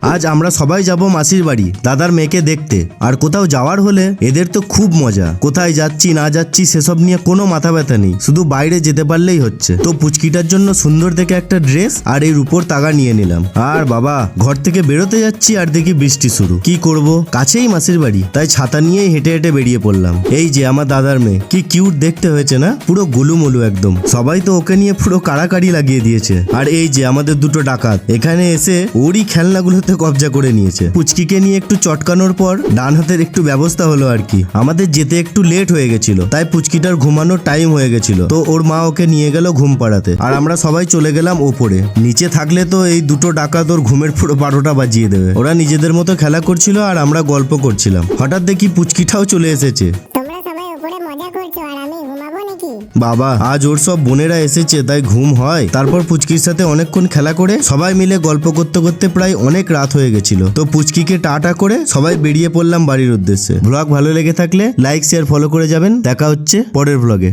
আজ আমরা সবাই যাব মাসির বাড়ি দাদার মেয়েকে দেখতে। আর কোথাও যাওয়ার হলে এদের তো খুব মজা। কোথায় যাচ্ছি না যাচ্ছি সেসব নিয়ে কোনো মাথা ব্যথা নেই, শুধু বাইরে যেতে পারলেই হচ্ছে। তো পুচকিটার জন্য সুন্দর দেখে একটা ড্রেস আর এর উপর তাগা নিয়ে নিলাম। আর বাবা, ঘর থেকে বেরোতে যাচ্ছি আর দেখি বৃষ্টি শুরু। কি করব, কাছেই মাসির বাড়ি, তাই ছাতা নিয়েই হেঁটে হেঁটে বেরিয়ে পড়লাম। এই যে আমার দাদার মেয়ে, কি কিউট দেখতে হয়েছে না? পুরো গুলুমুলু একদম। সবাই তো ওকে নিয়ে পুরো কাড়াকাড়ি লাগিয়ে দিয়েছে। আর এই যে আমাদের দুটো ডাকাত এখানে এসে ওরই খেলনাগুলোতে কবজা করে নিয়েছে। পুচকিকে নিয়ে একটু চটকানোর পর ডান হাতের একটু ব্যবস্থা হলো আর কি। আমাদের যেতে একটু লেট হয়ে গেছিল, তাই পুচকিটার ঘুমানোর টাইম হয়ে গেছিল। তো ওর মা ওকে নিয়ে গেল ঘুম পাড়াতে, আর আমরা সবাই চলে গেলাম ওপরে। নিচে থাকলে তো এই দুটো ডাকাত ওর ঘুমের পুরো 12টা বাজিয়ে দেবে। ওরা নিজেদের মতো খেলা করছিল আর আমরা গল্প করছিলাম। হঠাৎ দেখি পুচকিটাও চলে এসেছে। তোমরা সবাই উপরে মজা করছো আর আমি ঘুমাবো নাকি? বাবা, আজ ওর সব বোনেরা এসেছে তাই ঘুম হয়। তারপর পুচকির সাথে অনেকক্ষণ খেলা করে সবাই মিলে গল্প করতে করতে প্রায় অনেক রাত হয়ে গেছিল। তো পুচকিকে টাটা করে সবাই বেরিয়ে পড়লাম বাড়ির উদ্দেশ্যে। ব্লগ ভালো লেগে থাকলে লাইক শেয়ার ফলো করে যাবেন। দেখা হচ্ছে পরের ব্লগে।